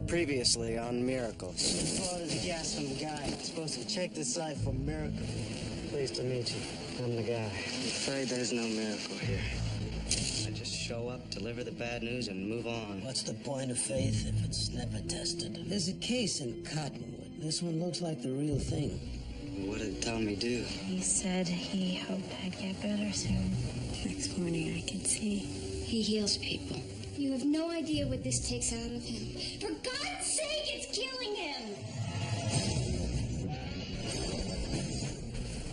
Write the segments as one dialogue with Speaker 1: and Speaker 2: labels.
Speaker 1: Previously on Miracles.
Speaker 2: Oh, this guy's some guy. Supposed to check the site for miracles. Pleased to meet you. I'm the guy.
Speaker 1: I'm afraid there's no miracle here. I just show up, deliver the bad news, and move on.
Speaker 2: What's the point of faith if it's never tested? There's a case in Cottonwood. This one looks like the real thing.
Speaker 1: What did Tommy do?
Speaker 3: He said he hoped I'd get better soon. Next morning I could see.
Speaker 4: He heals people. You have no idea what this takes out of him. For God's sake, it's killing him!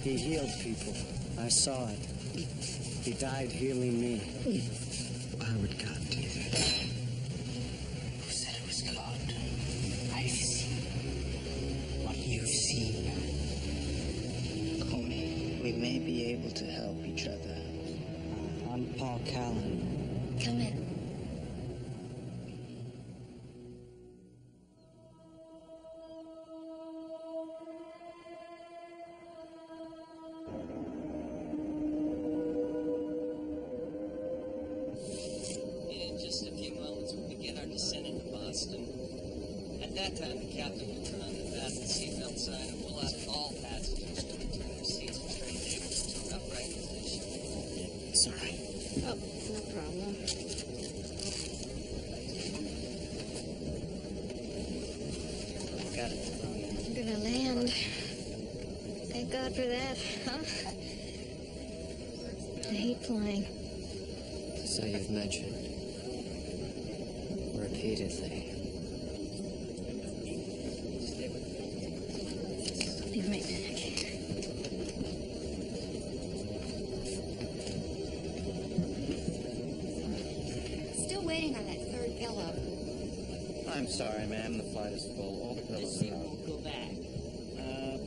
Speaker 1: He healed people. I saw it. He died healing me. Why would God do that?
Speaker 2: Who said it was God? I've seen what you've seen.
Speaker 1: Coney, we may be able to help each other. I'm Paul Callan.
Speaker 4: Come in.
Speaker 5: In just a few moments, we'll begin our descent into Boston. At that time, the captain will turn on the fasten seatbelt sign and we'll ask all passengers to return their seats to train tables to an upright position.
Speaker 1: Sorry.
Speaker 3: Oh, no problem.
Speaker 1: Got it.
Speaker 3: I'm gonna land. Thank God for that, huh? I hate flying.
Speaker 1: So you've mentioned repeatedly.
Speaker 3: Leave my bag.
Speaker 4: Still waiting on that third pillow.
Speaker 1: I'm sorry, ma'am. The flight is full. All the pillows are out.
Speaker 5: Go back.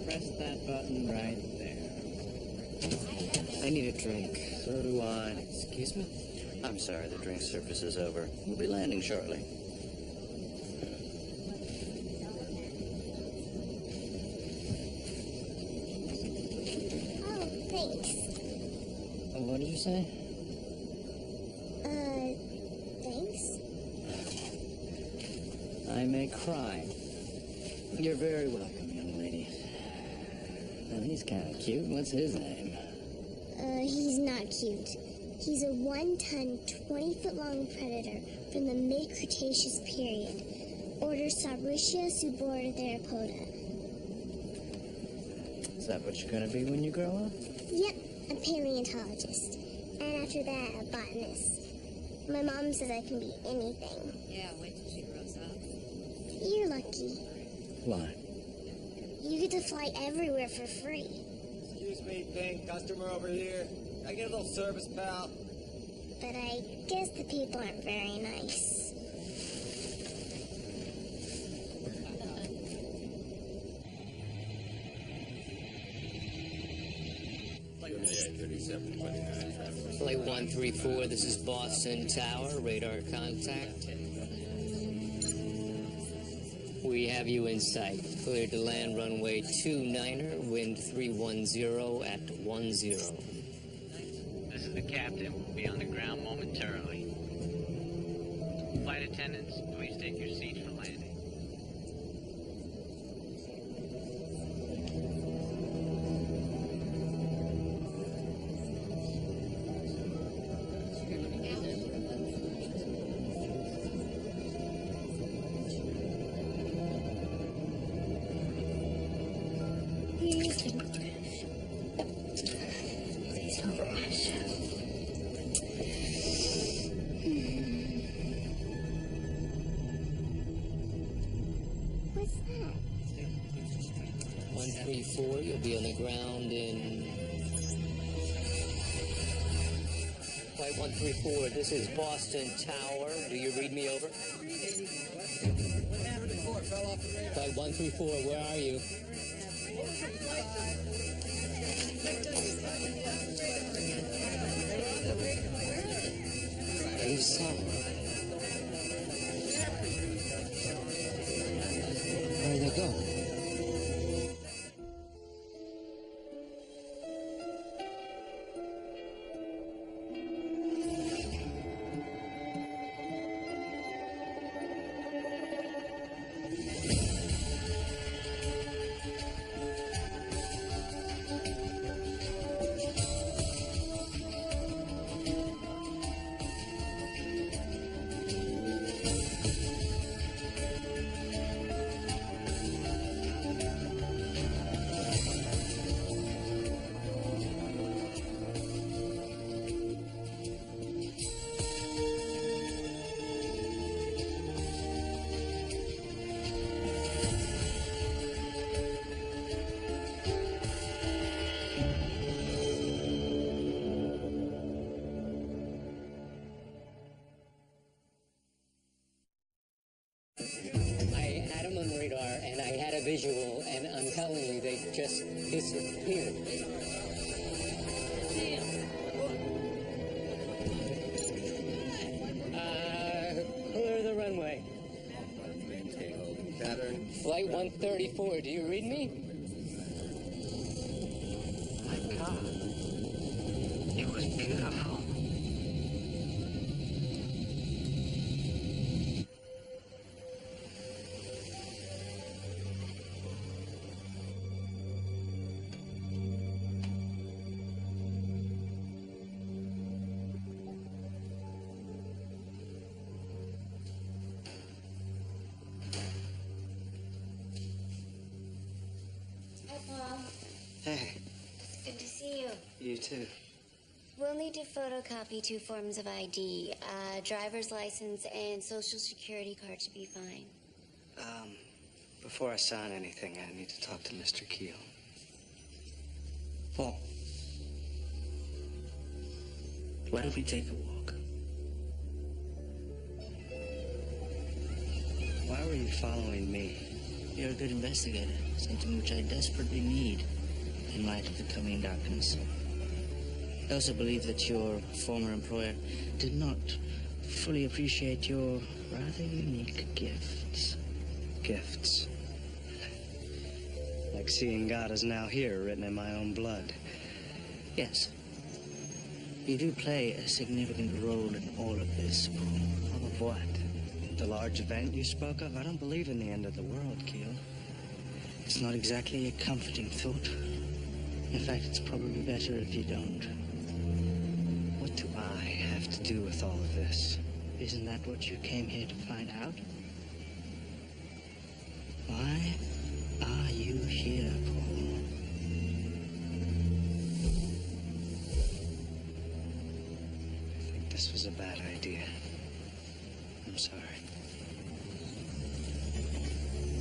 Speaker 1: Press that button right there. I need a drink. So do I. Excuse me? I'm sorry, the drink service is over. We'll be landing shortly.
Speaker 6: Oh, thanks.
Speaker 1: What did you say?
Speaker 6: Thanks?
Speaker 1: I may cry. You're very welcome, young lady. Well, he's kind of cute. What's his name?
Speaker 6: He's not cute. He's a 1-ton, 20-foot-long predator from the mid-Cretaceous period. Order Saurischia subordotheropoda.
Speaker 1: Is that what you're going to be when you grow up?
Speaker 6: Yep, a paleontologist. And after that, a botanist. My mom says I can be anything.
Speaker 3: Yeah, wait till she grows up.
Speaker 6: You're lucky.
Speaker 1: Why?
Speaker 6: You get to fly everywhere for free.
Speaker 5: Excuse me, Pink. Customer over here. I get a little service, pal.
Speaker 6: But I guess the people aren't very nice.
Speaker 7: Flight 134, this is Boston Tower, radar contact. We have you in sight. Cleared to land runway 29er, wind 310 at 10.
Speaker 8: This is the captain. We'll be on the ground momentarily. Flight attendants, please take your seats for landing.
Speaker 6: What's that?
Speaker 7: 134, you'll be on the ground in... Flight 134, this is Boston Tower. Do you read me over? Flight 134, where are you?
Speaker 1: Where'd they go?
Speaker 7: radar, and I had a visual, and I'm telling you, they just disappeared. Clear the runway.
Speaker 1: Maintain holding pattern.
Speaker 7: Flight 134, do you read me?
Speaker 2: My God. It was beautiful.
Speaker 4: Hi, Paul.
Speaker 1: Hey,
Speaker 4: Good to see you.
Speaker 1: you too.
Speaker 4: We'll need to photocopy 2 forms of ID, driver's license and social security card should be fine.
Speaker 1: Before I sign anything, I need to talk to Mr. Keel. Paul, why don't we take a walk? Why were you following me?
Speaker 9: You're a good investigator, something which I desperately need in light of the coming darkness. I also believe that your former employer did not fully appreciate your rather unique gifts.
Speaker 1: Gifts. Like seeing God is now here written in my own blood.
Speaker 9: Yes. You do play a significant role in all of this, Paul.
Speaker 1: All of what? The large event you spoke of? I don't believe in the end of the world, Keel.
Speaker 9: It's not exactly a comforting thought. In fact, it's probably better if you don't.
Speaker 1: What do I have to do with all of this?
Speaker 9: Isn't that what you came here to find out? Why are you here, Paul?
Speaker 1: I think this was a bad idea. I'm sorry.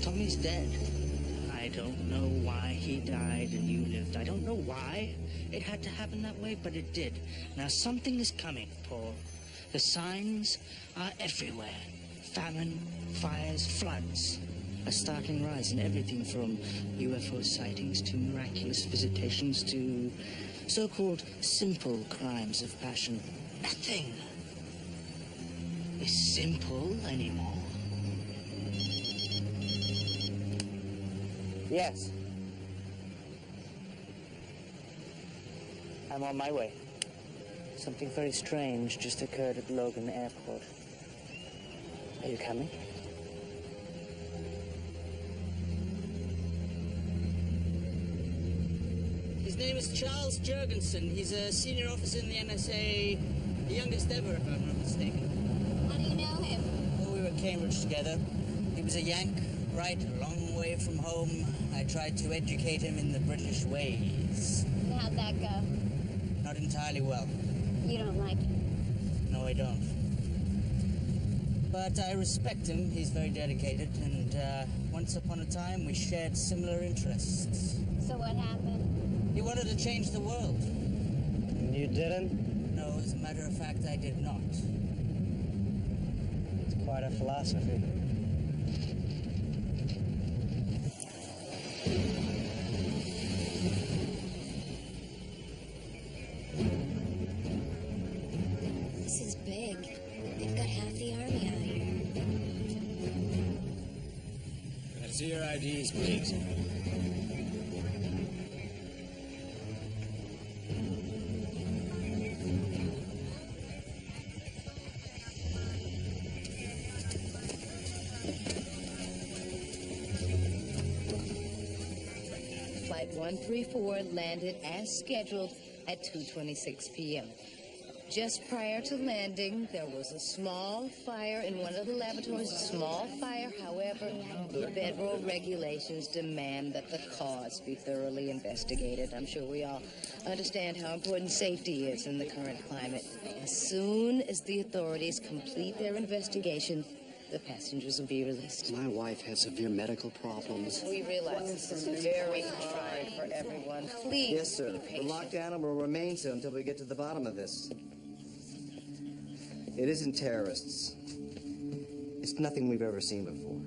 Speaker 9: Tommy's dead. I don't know why he died and you lived. I don't know why it had to happen that way, but it did. Now something is coming, Paul. The signs are everywhere. Famine, fires, floods. A startling rise in everything from UFO sightings to miraculous visitations to so-called simple crimes of passion. Nothing is simple anymore. Yes. I'm on my way. Something very strange just occurred at Logan Airport. Are you coming? His name is Charles Jurgensen. He's a senior officer in the NSA, the youngest ever, if I'm not mistaken.
Speaker 4: How do you know him?
Speaker 9: Well, we were at Cambridge together. He was a Yank, right, a long way from home. I tried to educate him in the British ways.
Speaker 4: And how'd that go?
Speaker 9: Not entirely well.
Speaker 4: You don't like him?
Speaker 9: No, I don't. But I respect him. He's very dedicated, and once upon a time we shared similar interests.
Speaker 4: So what happened?
Speaker 9: He wanted to change the world.
Speaker 1: And you didn't?
Speaker 9: No, as a matter of fact, I did not.
Speaker 1: It's quite a philosophy.
Speaker 4: This is big. They've got half the army out here.
Speaker 10: Can I see your IDs, please?
Speaker 11: Flight 134 landed as scheduled at 2:26 p.m. Just prior to landing, there was a small fire in one of the laboratories. A small fire, however, federal regulations demand that the cause be thoroughly investigated. I'm sure we all understand how important safety is in the current climate. As soon as the authorities complete their investigation, the passengers will be released.
Speaker 1: My wife has severe medical problems.
Speaker 11: We realize this is very hard for everyone. Please
Speaker 12: Yes, sir.
Speaker 11: be
Speaker 12: The
Speaker 11: patient.
Speaker 12: lockdown will remain so until we get to the bottom of this. It isn't terrorists. It's nothing we've ever seen before.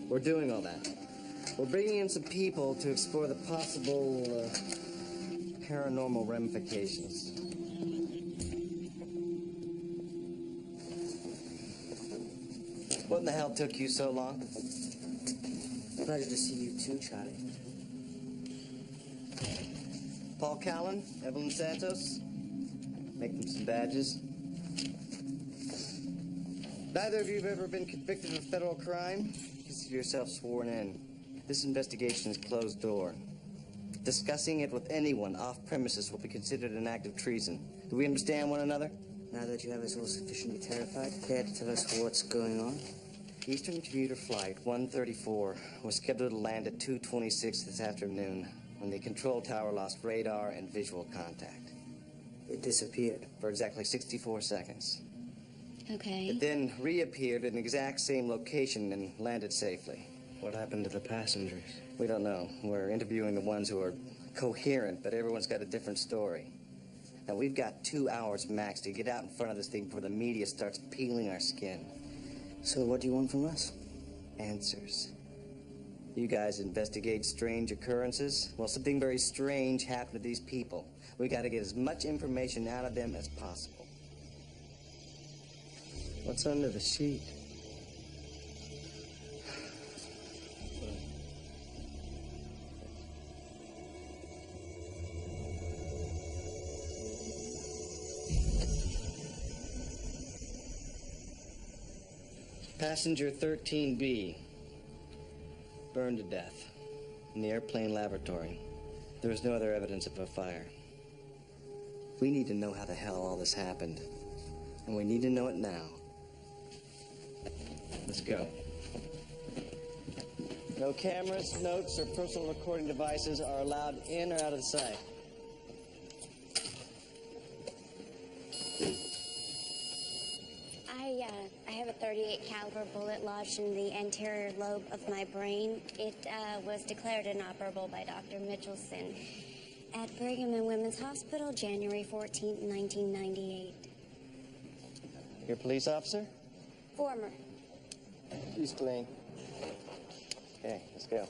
Speaker 12: We're doing all that. We're bringing in some people to explore the possible paranormal ramifications. What in the hell took you so long?
Speaker 9: Pleasure to see you too, Charlie.
Speaker 12: Paul Callan, Evelyn Santos, make them some badges. Neither of you have ever been convicted of a federal crime. Consider yourself sworn in. This investigation is closed door. Discussing it with anyone off premises will be considered an act of treason. Do we understand one another?
Speaker 9: Now that you have us all sufficiently terrified, care to tell us what's going on?
Speaker 12: Eastern Commuter Flight 134 was scheduled to land at 2:26 this afternoon when the control tower lost radar and visual contact.
Speaker 9: It disappeared.
Speaker 12: For exactly 64 seconds.
Speaker 4: Okay.
Speaker 12: It then reappeared in the exact same location and landed safely.
Speaker 10: What happened to the passengers?
Speaker 12: We don't know. We're interviewing the ones who are coherent, but everyone's got a different story. Now, we've got 2 hours max to get out in front of this thing before the media starts peeling our skin.
Speaker 9: So what do you want from us?
Speaker 12: Answers. You guys investigate strange occurrences? Well, something very strange happened to these people. We got to get as much information out of them as possible.
Speaker 10: What's under the sheet?
Speaker 12: Passenger 13B burned to death in the airplane laboratory. There was no other evidence of a fire. We need to know how the hell all this happened, and we need to know it now. Let's go. No cameras, notes, or personal recording devices are allowed in or out of sight.
Speaker 4: I have a .38 caliber bullet lodged in the anterior lobe of my brain. It was declared inoperable by Dr. Mitchelson at Brigham and Women's Hospital, January 14th, 1998.
Speaker 12: You're a police officer?
Speaker 4: Former.
Speaker 12: East Lane. Okay, let's go.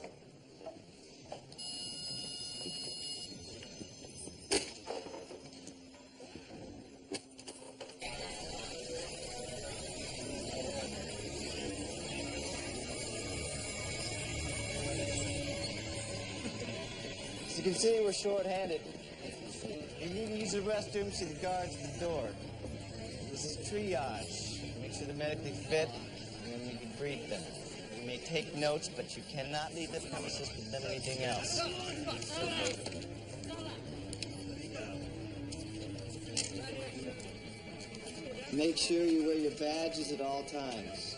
Speaker 12: As you can see, we're short-handed. If you need to use the restroom, see the guards at the door. This is triage. Make sure they're medically fit, and then you can brief them. You may take notes, but you cannot leave the premises with them anything else. Make sure you wear your badges at all times.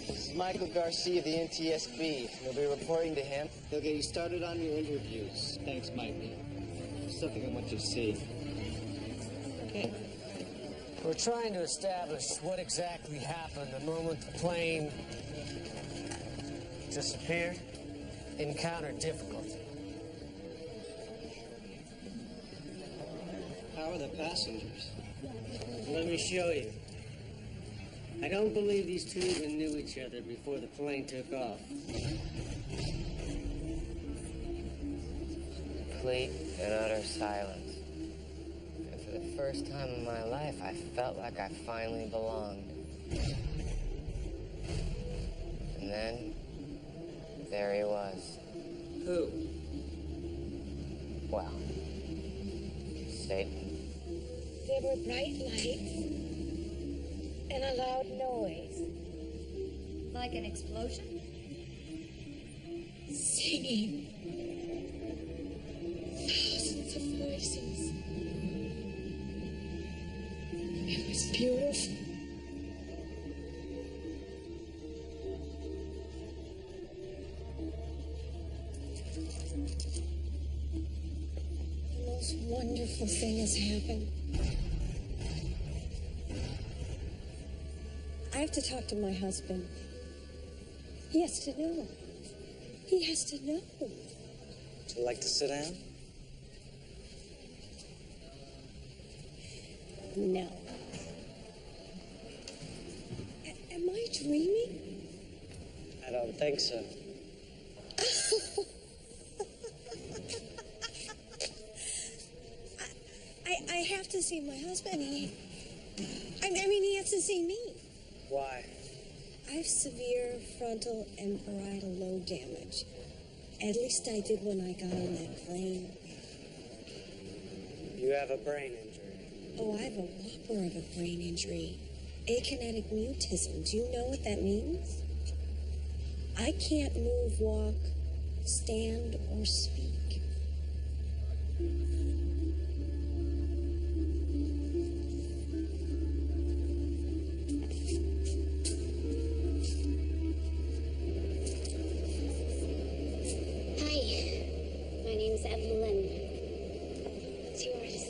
Speaker 12: This is Michael Garcia, the NTSB. You'll be reporting to him. He'll get you started on your interviews. Thanks, Mike. There's something I want you to see.
Speaker 13: Okay. We're trying to establish what exactly happened the moment the plane disappeared. Encountered difficulty.
Speaker 1: How are the passengers? Let me show you. I don't believe these two even knew each other before the plane took off.
Speaker 7: Complete and utter silence. And for the first time in my life, I felt like I finally belonged. And then, there he was.
Speaker 1: Who?
Speaker 7: Well, Satan.
Speaker 3: There were bright lights and a loud noise.
Speaker 11: Like an explosion?
Speaker 3: Singing. Thousands of voices. It was beautiful. The most wonderful thing has happened. I have to talk to my husband. He has to know. He has to know.
Speaker 12: Would you like to sit down?
Speaker 3: No. I dreaming?
Speaker 10: I don't think so.
Speaker 3: I have to see my husband. I mean, he has to see me.
Speaker 10: Why?
Speaker 3: I have severe frontal and parietal lobe damage. At least I did when I got on that plane.
Speaker 10: You have a brain injury.
Speaker 3: Oh, I have a whopper of a brain injury. Akinetic mutism. Do you know what that means? I can't move, walk, stand, or speak.
Speaker 4: Evelyn. What's yours?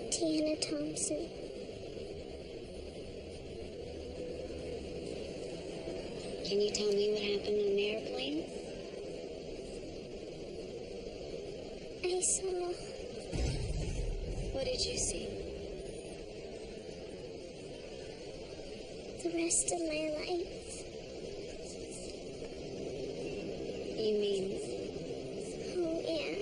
Speaker 6: Tiana Thompson.
Speaker 4: Can you tell me what happened on the airplane?
Speaker 6: I saw.
Speaker 4: What did you see?
Speaker 6: The rest of my life.
Speaker 4: You mean?
Speaker 6: Oh, yeah.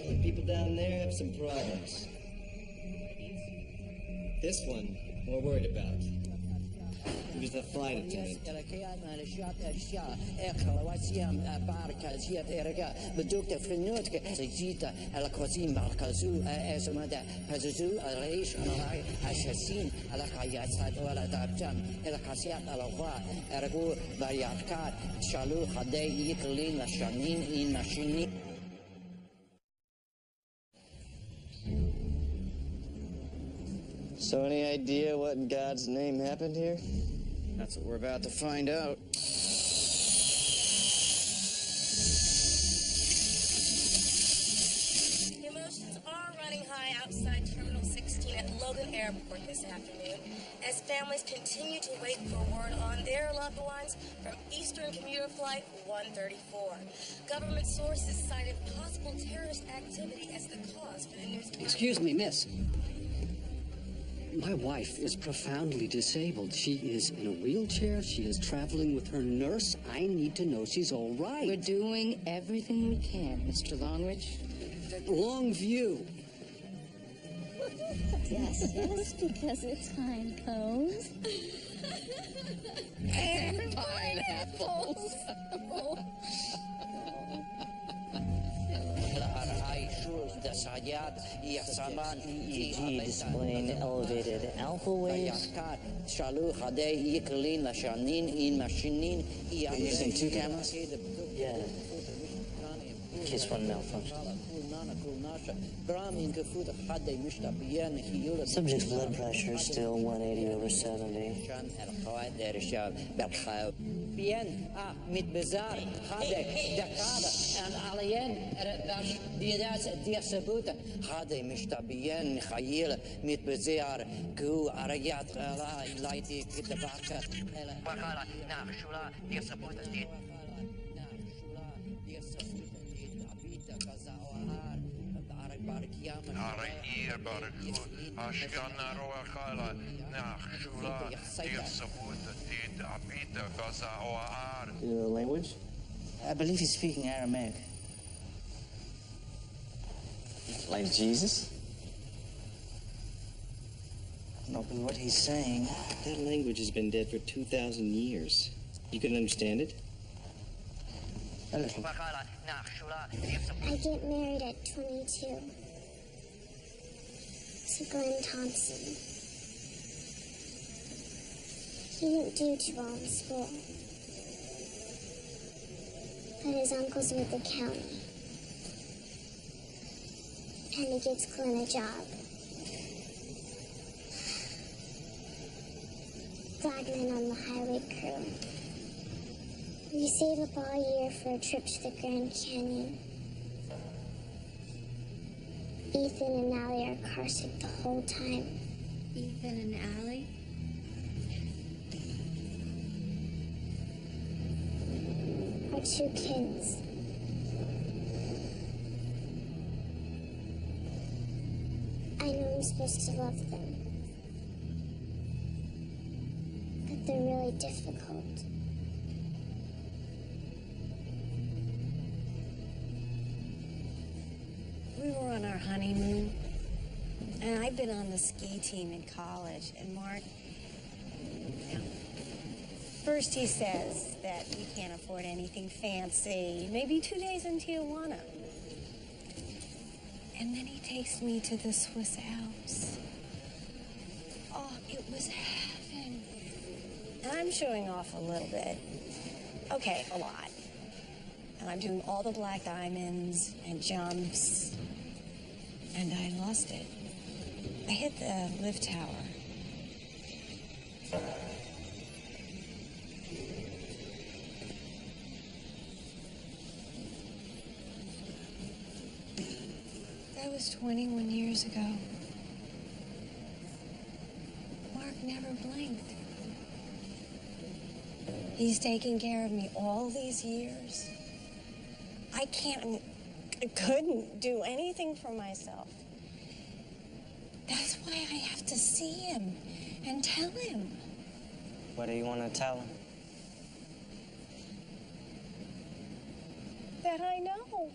Speaker 12: The people down there have some problems. This one, we're worried about. He was the flight attendant. So any idea what in God's name happened here?
Speaker 1: That's what we're about to find out.
Speaker 14: Emotions are running high outside Terminal 16 at Logan Airport this afternoon as families continue to wait for word on their loved ones from Eastern Commuter Flight 134. Government sources cited possible terrorist activity as the cause for the news.
Speaker 15: Excuse me, miss. My wife is profoundly disabled. She is in a wheelchair. She is traveling with her nurse. I need to know she's all right.
Speaker 11: We're doing everything we can, Mr. Longridge.
Speaker 15: Longview.
Speaker 16: Yes, because it's time pose.
Speaker 11: And pineapples.
Speaker 1: EEG displaying elevated alpha waves. Using two cameras? Yeah. In case one malfunctions. Subject's blood pressure is still 180/70.
Speaker 17: Bien, mit Bezar, Hade, Dakada, and Alien, Dash, Diadas, Diasabuta, Hade, Mishtabien, Khayil, mit Bezar, Gu, Arayat, Lighty, Kitabaka, Bakala, Nashula, Diasabuta,
Speaker 18: Arair Barakut, Ashkana Roakala, Nachula, Dirsabuta, Tid Abita, Gaza Oar.
Speaker 1: You know the language?
Speaker 9: I believe he's speaking Aramaic.
Speaker 1: Like Jesus?
Speaker 9: I don't know what he's saying.
Speaker 10: That language has been dead for 2,000 years. You can understand it?
Speaker 9: A little.
Speaker 6: I get married at 22 to Glenn Thompson. He didn't do too well in school, but his uncle's with the county, and he gives Glenn a job. Flagman on the highway crew. We save up all year for a trip to the Grand Canyon. Ethan and Allie are carsick the whole time.
Speaker 4: Ethan and Allie?
Speaker 6: Our 2 kids. I'm supposed to love them. But they're really difficult.
Speaker 14: We were on our honeymoon, and I'd been on the ski team in college, and Mark, you know, first he says that we can't afford anything fancy, maybe 2 days in Tijuana. And then he takes me to the Swiss Alps. Oh, it was heaven. And I'm showing off a little bit. Okay, a lot. And I'm doing all the black diamonds and jumps. And I lost it. I hit the lift tower. That was 21 years ago. Mark never blinked. He's taken care of me all these years. I couldn't do anything for myself. That's why I have to see him and tell him.
Speaker 12: What do you want to tell him?
Speaker 14: That I know.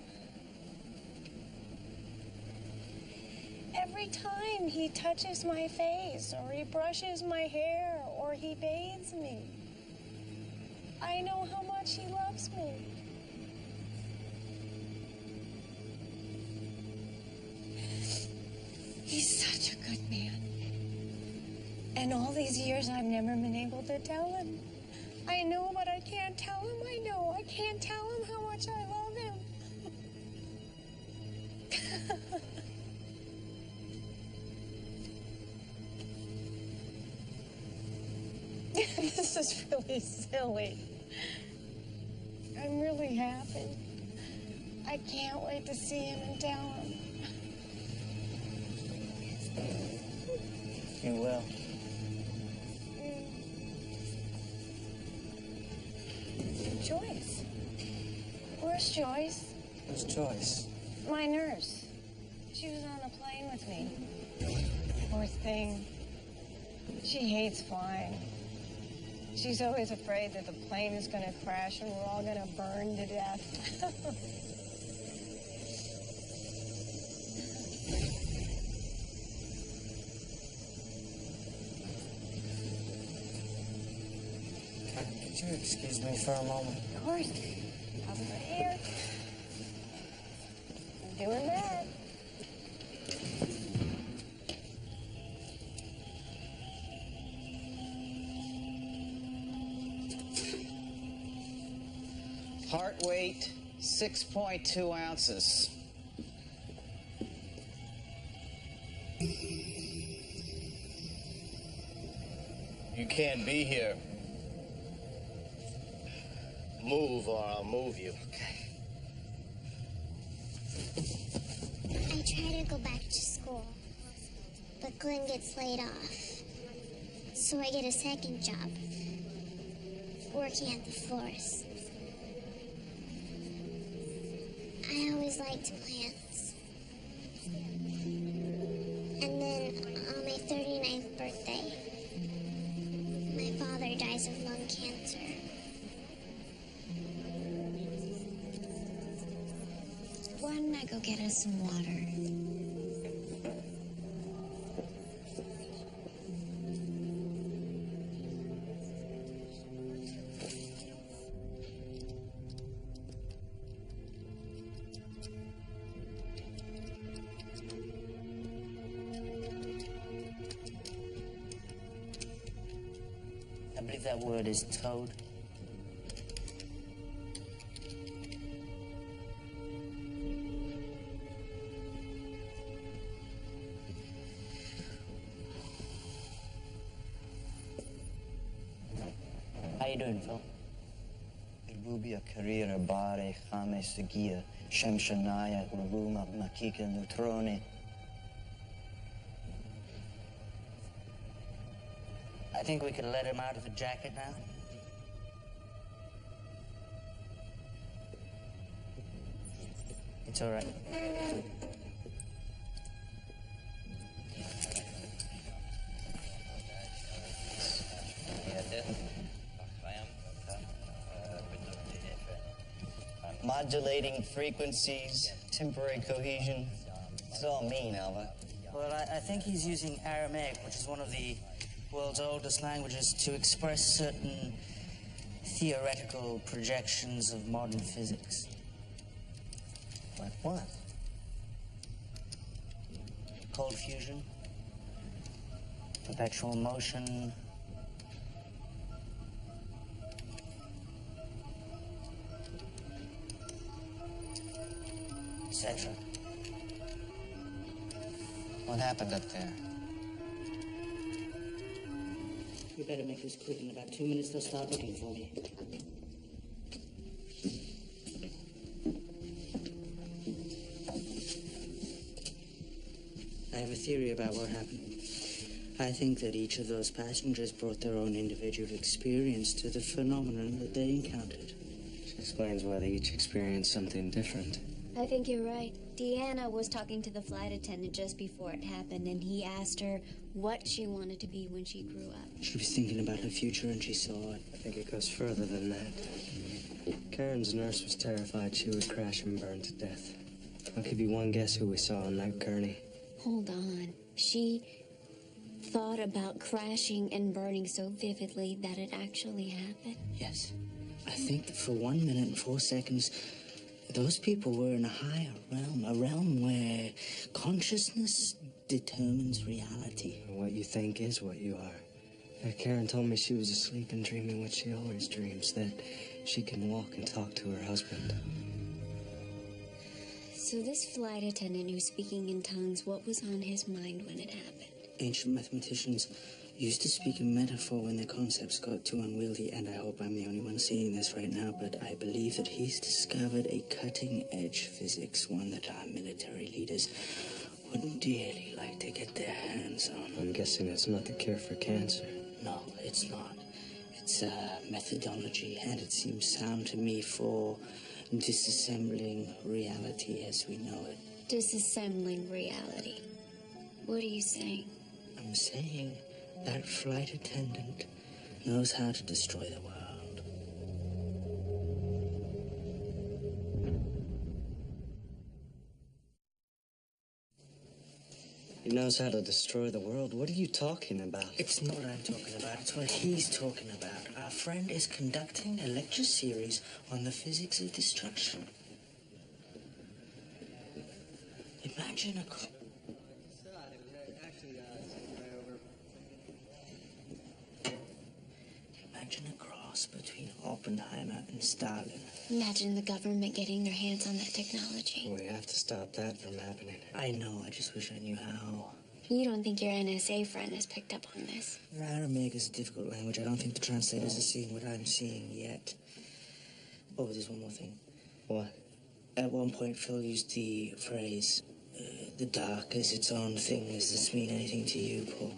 Speaker 14: Every time he touches my face, or he brushes my hair, or he bathes me, I know how much he loves me. He's such a good man. And all these years, I've never been able to tell him. I know, but I can't tell him. I know. I can't tell him how much I love him. This is really silly. I'm really happy. I can't wait to see him and tell him.
Speaker 12: You will.
Speaker 14: Joyce. Where's Joyce?
Speaker 12: Who's Joyce?
Speaker 14: My nurse. She was on the plane with me. Poor thing. She hates flying. She's always afraid that the plane is going to crash and we're all going to burn to death.
Speaker 12: Could you excuse me for a moment?
Speaker 14: Of course. Over here. I'm doing that.
Speaker 12: Heart weight, 6.2 ounces.
Speaker 19: You can't be here. Move or I'll move you.
Speaker 6: I try to go back to school, but Glenn gets laid off. So I get a second job, working at the florist. I always liked plants. And then on my 39th birthday, my father dies of lung cancer.
Speaker 14: Why don't I go get us some water?
Speaker 9: I believe that word is toad. How you doing, Phil?
Speaker 1: Rubia carriera bare chame segia, shemshanaya uruma makika neutrone.
Speaker 9: I think we can let him out of the jacket now. It's all right.
Speaker 12: modulating frequencies, temporary cohesion. What's it all mean, Alva?
Speaker 9: Well, I think he's using Aramaic, which is one of the world's oldest languages, to express certain theoretical projections of modern physics.
Speaker 12: Like what?
Speaker 9: Cold fusion, perpetual motion, etc.
Speaker 12: What happened up there?
Speaker 9: We better make this quick. In about 2 minutes, they'll start looking for me. I have a theory about what happened. I think that each of those passengers brought their own individual experience to the phenomenon that they encountered.
Speaker 10: Which explains why they each experienced something different.
Speaker 4: I think you're right. Deanna was talking to the flight attendant just before it happened, and he asked her what she wanted to be when she grew up.
Speaker 9: She was thinking about her future, and she saw it.
Speaker 10: I think it goes further than that. Karen's nurse was terrified she would crash and burn to death. I'll give you one guess who we saw on Mount Kearney.
Speaker 4: Hold on. She thought about crashing and burning so vividly that it actually happened?
Speaker 9: Yes. I think that for 1 minute and 4 seconds, those people were in a higher realm, a realm where consciousness determines reality.
Speaker 10: What you think is what you are. Karen told me she was asleep and dreaming what she always dreams, that she can walk and talk to her husband.
Speaker 4: So this flight attendant who's speaking in tongues, what was on his mind when it happened?
Speaker 9: Ancient mathematicians used to speak in metaphor when their concepts got too unwieldy, and I hope I'm the only one seeing this right now, but I believe that he's discovered a cutting-edge physics, one that our military leaders would dearly like to get their hands on.
Speaker 10: I'm guessing it's not the cure for cancer.
Speaker 9: No, it's not. It's a methodology, and it seems sound to me for disassembling reality as we know it.
Speaker 4: Disassembling reality. What are you saying?
Speaker 9: I'm saying that flight attendant knows how to destroy the world.
Speaker 10: He knows how to destroy the world? What are you talking about?
Speaker 9: It's not what I'm talking about. It's what he's talking about. Our friend is conducting a lecture series on the physics of destruction. Imagine a... Imagine a cross between Oppenheimer and Stalin.
Speaker 4: Imagine the government getting their hands on that technology.
Speaker 10: We have to stop that from happening.
Speaker 9: I know, I just wish I knew how.
Speaker 4: You don't think your NSA friend has picked up on this?
Speaker 9: Aramaic is a difficult language. I don't think the translators are seeing what I'm seeing yet. Oh, there's one more thing.
Speaker 10: What?
Speaker 9: At one point, Phil used the phrase, the dark is its own thing. Does this mean anything to you, Paul?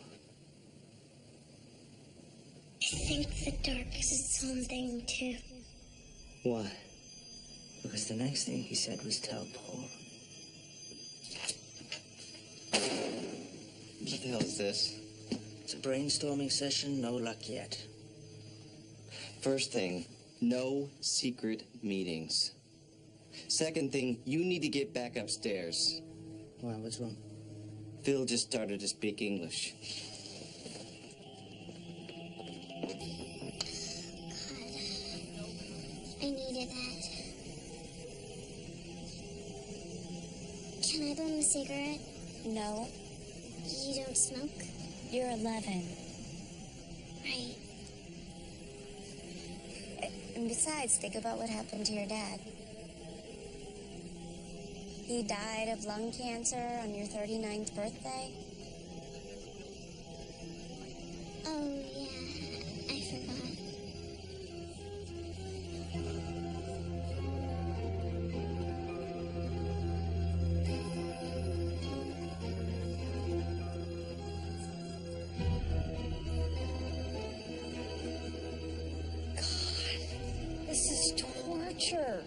Speaker 6: I think the dark is its own thing, too.
Speaker 10: Why?
Speaker 9: Because the next thing he said was tell Paul.
Speaker 10: What the hell is this?
Speaker 9: It's a brainstorming session, no luck yet.
Speaker 10: First thing, no secret meetings. Second thing, you need to get back upstairs.
Speaker 9: Why, what's wrong?
Speaker 10: Phil just started to speak English.
Speaker 6: I needed that. Can I bum a cigarette?
Speaker 4: No.
Speaker 6: You don't smoke?
Speaker 4: You're 11.
Speaker 6: Right.
Speaker 4: And besides, think about what happened to your dad. He died of lung cancer on your 39th birthday.
Speaker 6: Oh, yeah. I forgot.
Speaker 14: This is torture.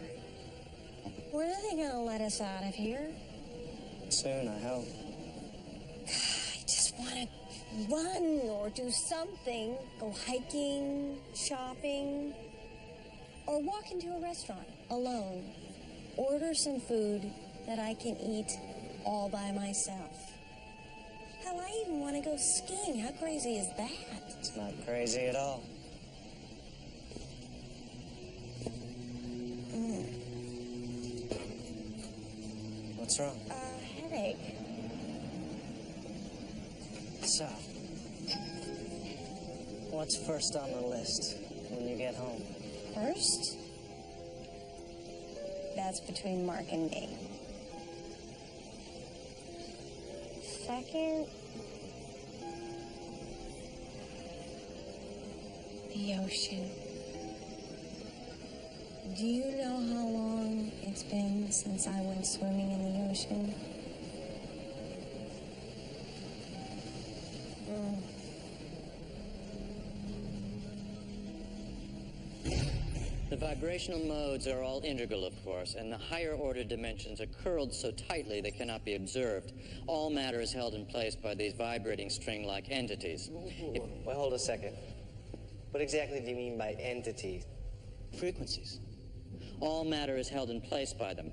Speaker 14: When are they gonna let us out of here?
Speaker 10: Soon, I hope.
Speaker 14: I just want to run or do something. Go hiking, shopping.
Speaker 3: Or walk into a restaurant alone. Order some food that I can eat all by myself. Hell, I even want to go skiing. How crazy is that?
Speaker 10: It's not crazy at all. What's wrong?
Speaker 3: Headache.
Speaker 10: So, what's first on the list when you get home?
Speaker 3: First? That's between Mark and me. Second, the ocean. Do you know how long it's been since I went swimming in the ocean?
Speaker 1: The vibrational modes are all integral, of course, and the higher order dimensions are curled so tightly they cannot be observed. All matter is held in place by these vibrating string-like entities.
Speaker 10: Well, hold a second. What exactly do you mean by entities?
Speaker 1: Frequencies. All matter is held in place by them.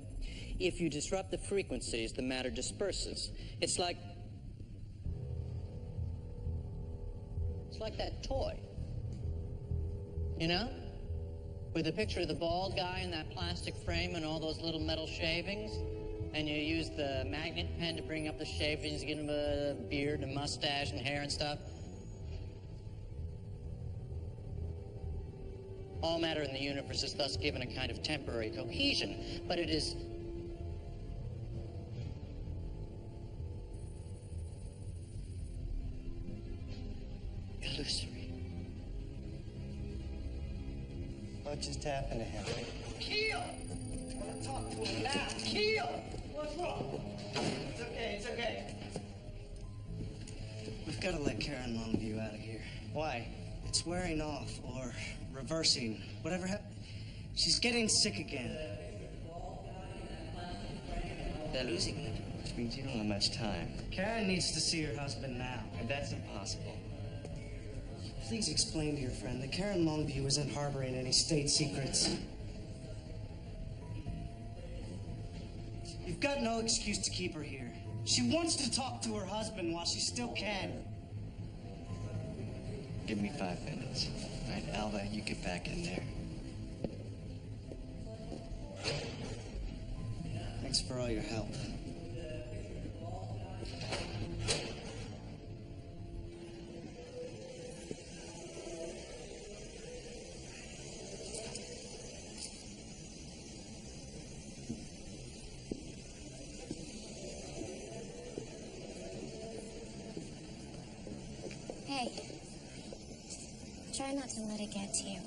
Speaker 1: If you disrupt the frequencies, the matter disperses. It's like that toy. You know? With a picture of the bald guy in that plastic frame and all those little metal shavings, and you use the magnet pen to bring up the shavings, give him a beard and a mustache and hair and stuff. All matter in the universe is thus given a kind of temporary cohesion, but it is illusory.
Speaker 10: What just happened to him?
Speaker 12: Keel! I want to talk to him now. Keel! What's wrong? It's okay, it's okay.
Speaker 10: We've got to let Karen Longview out of here.
Speaker 12: Why?
Speaker 10: It's wearing off or reversing. Whatever happened. She's getting sick again.
Speaker 1: They're losing it.
Speaker 10: Which means you don't have much time. Karen needs to see her husband now. And that's impossible. Please explain to your friend that Karen Longview isn't harboring any state secrets. You've got no excuse to keep her here. She wants to talk to her husband while she still can.
Speaker 12: Give me 5 minutes. All right, Alva, you get back in there.
Speaker 10: Thanks for all your help.
Speaker 4: Hey, try not to let it get to you.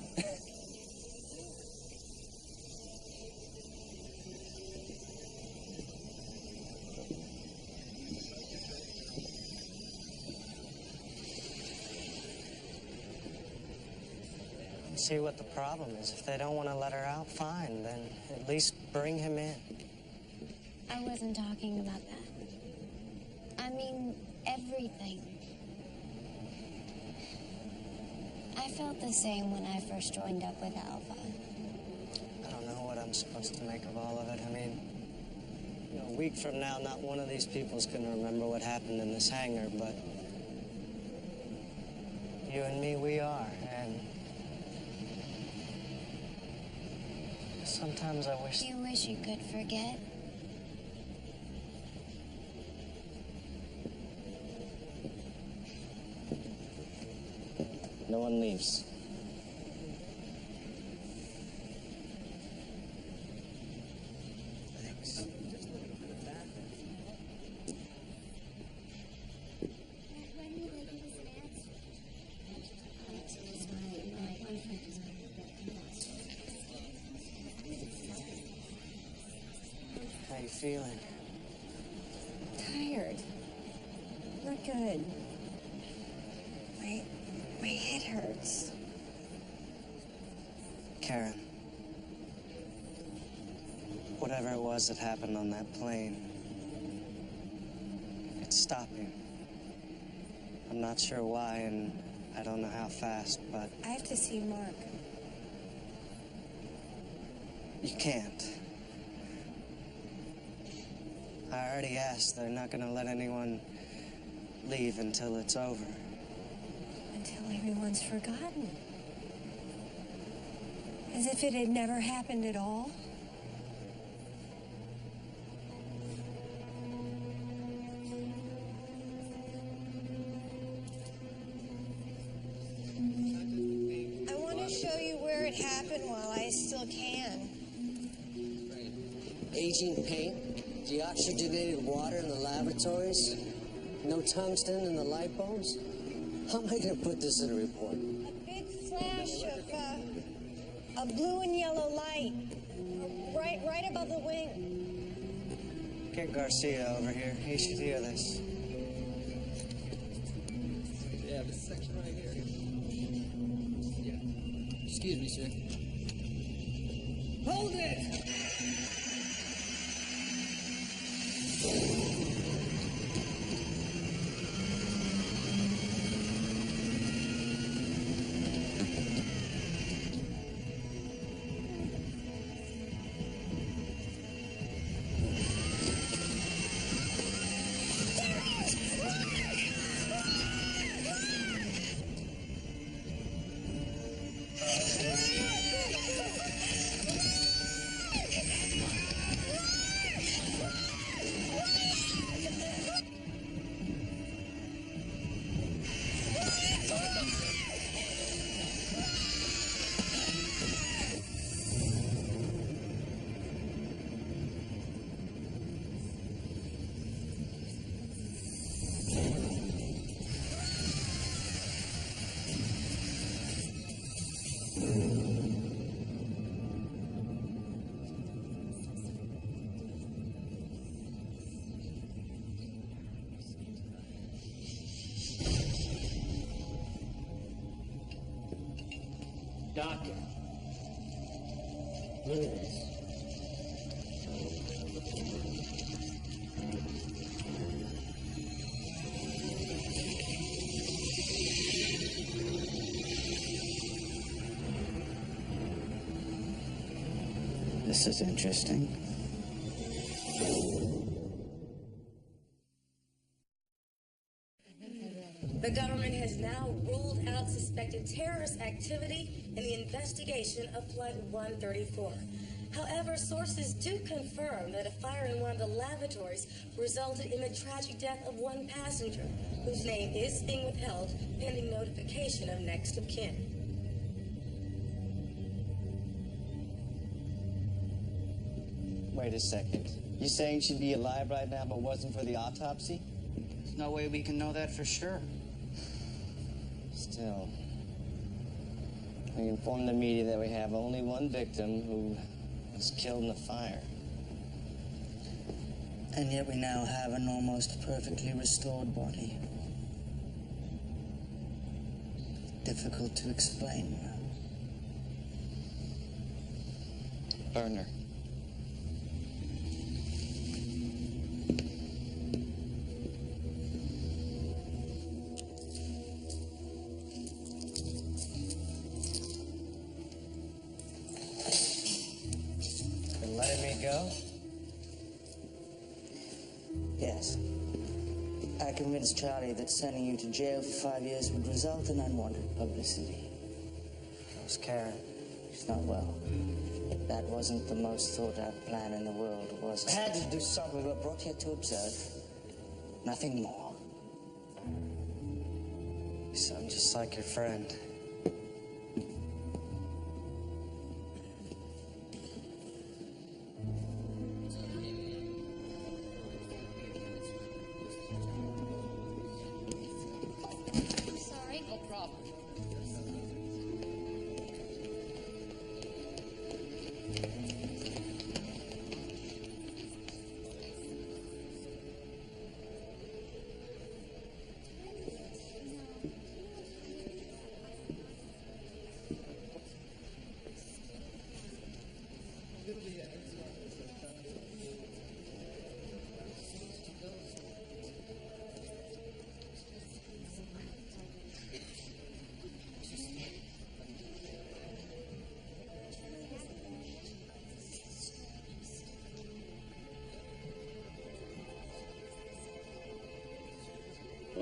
Speaker 10: See what the problem is. If they don't want to let her out, fine. Then at least bring him in.
Speaker 4: I wasn't talking about that. I mean, everything. I felt the same when I first joined up with Alpha.
Speaker 10: I don't know what I'm supposed to make of all of it. I mean, you know, a week from now, not one of these people's going to remember what happened in this hangar, but you and me, we are. And sometimes I wish...
Speaker 4: You wish you could forget?
Speaker 10: No one leaves. Thanks. How you feeling?
Speaker 3: Tired. Not good. My head hurts.
Speaker 10: Karen, whatever it was that happened on that plane, it's stopping. I'm not sure why, and I don't know how fast, but...
Speaker 3: I have to see Mark.
Speaker 10: You can't. I already asked. They're not gonna let anyone leave until it's over.
Speaker 14: Until everyone's forgotten. As if it had never happened at all. I want to show you where it happened while I still can.
Speaker 13: Aging paint, deoxygenated water in the laboratories, no tungsten in the light bulbs. How am I going to put this in a report?
Speaker 14: A big flash of a blue and yellow light, right above the wing.
Speaker 10: Get Garcia over here. He should hear this.
Speaker 20: Yeah, this section right here. Yeah. Excuse me, sir. Hold it!
Speaker 13: Doctor, look at this.
Speaker 17: This is interesting.
Speaker 14: The government has now ruled out suspected terrorist activity in the investigation of Flight 134. However, sources do confirm that a fire in one of the lavatories resulted in the tragic death of one passenger, whose name is being withheld pending notification of next of kin.
Speaker 12: Wait a second. You saying she'd be alive right now but wasn't for the autopsy?
Speaker 17: There's no way we can know that for sure.
Speaker 12: Still, we informed the media that we have only one victim who was killed in the fire.
Speaker 17: And yet we now have an almost perfectly restored body. Difficult to explain.
Speaker 12: Burner. Letting me go?
Speaker 17: Yes. I convinced Charlie that sending you to jail for 5 years would result in unwanted publicity.
Speaker 10: How's Karen?
Speaker 17: She's not well. That wasn't the most thought-out plan in the world, was it? I had to do something. We were brought here to observe. Nothing more.
Speaker 10: You sound just like your friend.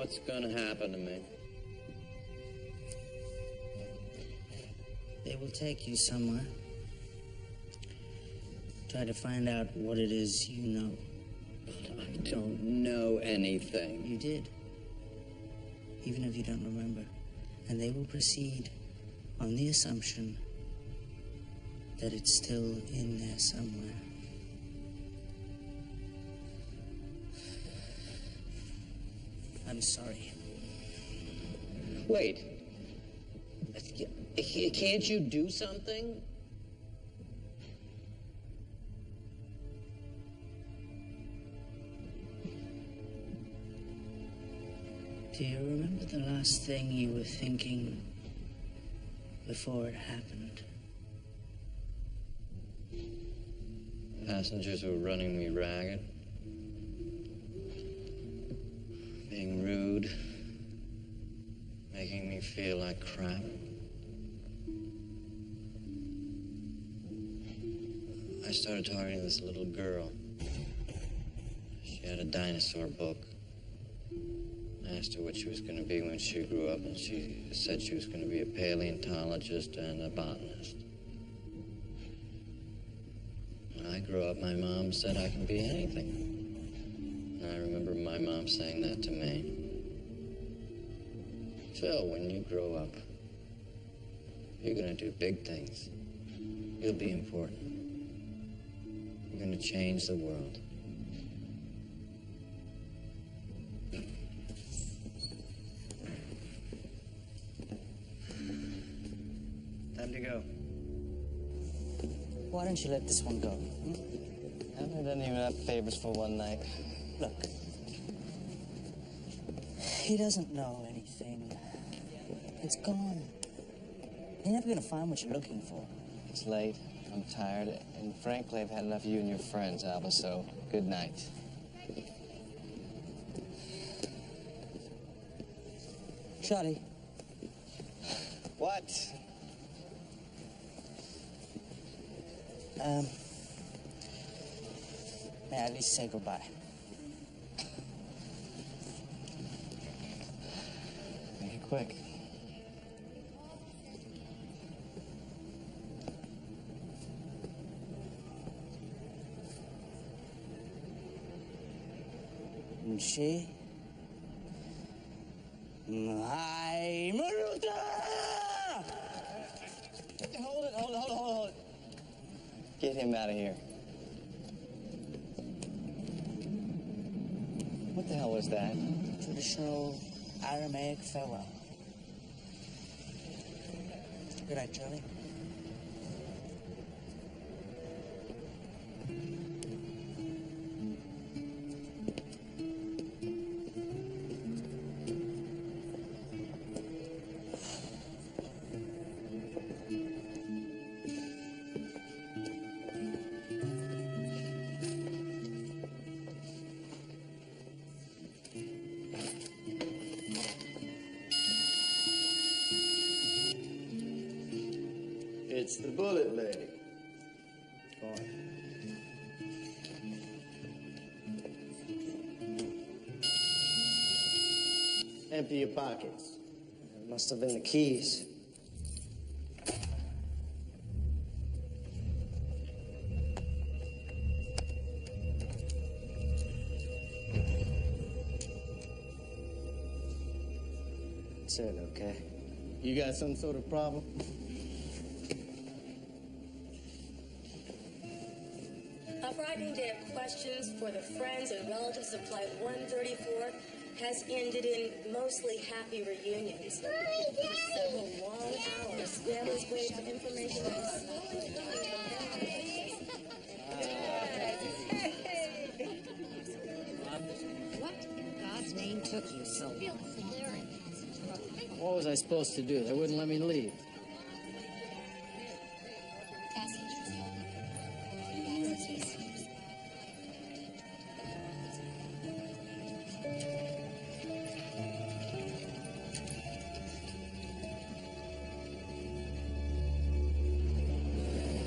Speaker 1: What's gonna happen to me?
Speaker 9: They will take you somewhere. Try to find out what it is you know.
Speaker 1: I don't know anything.
Speaker 9: You did. Even if you don't remember. And they will proceed on the assumption that it's still in there somewhere. I'm sorry.
Speaker 1: Wait. Can't you do something?
Speaker 9: Do you remember the last thing you were thinking before it happened?
Speaker 1: Passengers were running me ragged. Being rude. Making me feel like crap. I started talking to this little girl. She had a dinosaur book. I asked her what she was going to be when she grew up, and she said she was going to be a paleontologist and a botanist. When I grew up, my mom said I can be anything. And I remember my mom saying that to me. Phil, when you grow up, you're going to do big things. You'll be important. You're going to change the world.
Speaker 10: Time to go.
Speaker 17: Why don't you let this one go?
Speaker 12: I've done you enough favors for one night.
Speaker 17: Look. He doesn't know anything. It's gone. You're never gonna find what you're looking for.
Speaker 12: It's late. I'm tired. And frankly, I've had enough of you and your friends, Alba, so good night.
Speaker 17: Shotty.
Speaker 12: What?
Speaker 17: May I at least say goodbye?
Speaker 12: Make it quick.
Speaker 17: And she... My Maruta!
Speaker 12: Hold it. Get him out of here. What the hell was that?
Speaker 17: Traditional Aramaic farewell. Good night, Charlie.
Speaker 19: It's the bullet lady. Fine. Empty your pockets.
Speaker 10: It must have been the keys. That's it, okay?
Speaker 19: You got some sort of problem?
Speaker 14: A frightening day of questions for the friends and relatives of Flight 134 has ended in mostly happy reunions. For several long hours, families waited for information
Speaker 11: What in God's name took you so long?
Speaker 20: What was I supposed to do? They wouldn't let me leave.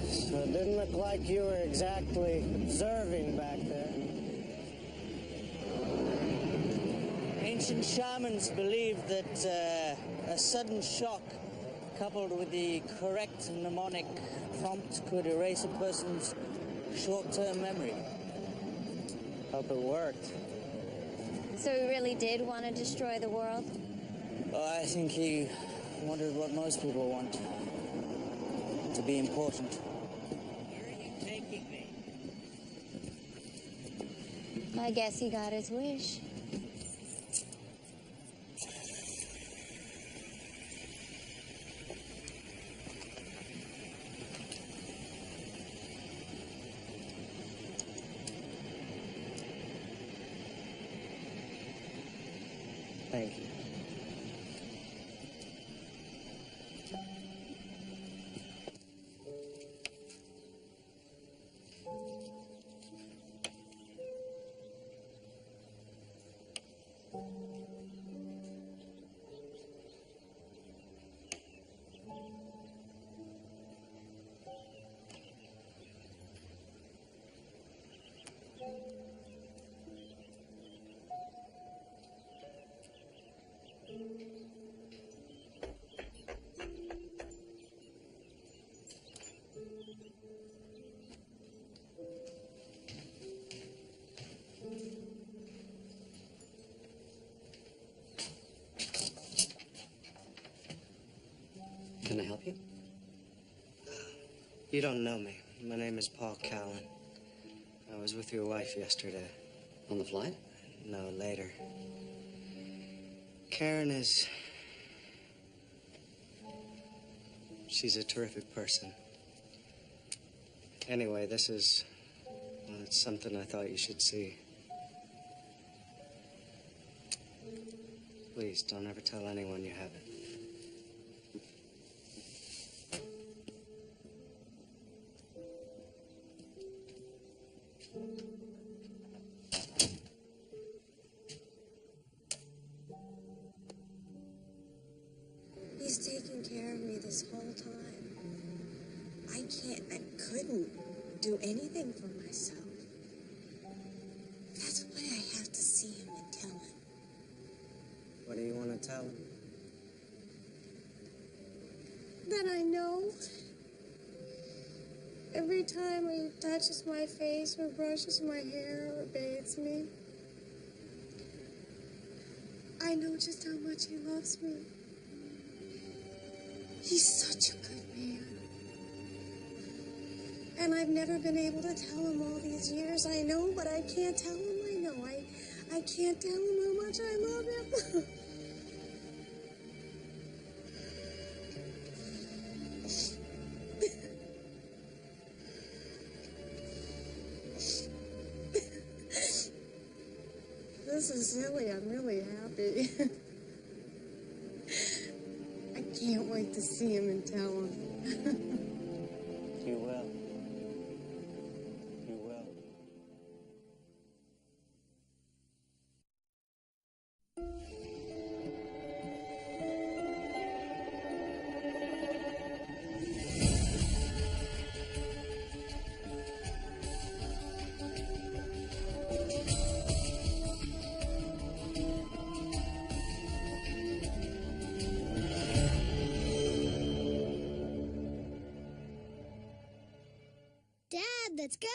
Speaker 10: So it didn't look like you were exactly observing back there.
Speaker 17: Ain't
Speaker 13: Ancient shamans believed that a sudden shock coupled with the correct mnemonic prompt could erase a person's short-term memory. Hope it worked.
Speaker 4: So he really did want to destroy the world?
Speaker 13: I think he wanted what most people want. To be important.
Speaker 9: Where are you taking me?
Speaker 4: I guess he got his wish.
Speaker 10: Thank you.
Speaker 15: Can I help you?
Speaker 10: You don't know me. My name is Paul Callan. I was with your wife yesterday.
Speaker 15: On the flight?
Speaker 10: No, later. Karen is... She's a terrific person. Anyway, this is... Well, it's something I thought you should see. Please, don't ever tell anyone you have it.
Speaker 3: He's taken care of me this whole time. I couldn't do anything for myself. That's why I have to see him and tell him.
Speaker 10: What do you want to tell him?
Speaker 3: That I know. Every time he touches my face or brushes my hair or bathes me, I know just how much he loves me. He's such a good man. And I've never been able to tell him all these years. I know, but I can't tell him I know. I can't tell him how much I love him. This is silly. I'm really happy. I can't wait to see him and tell him.
Speaker 10: You will. You will.
Speaker 6: Dad, let's go.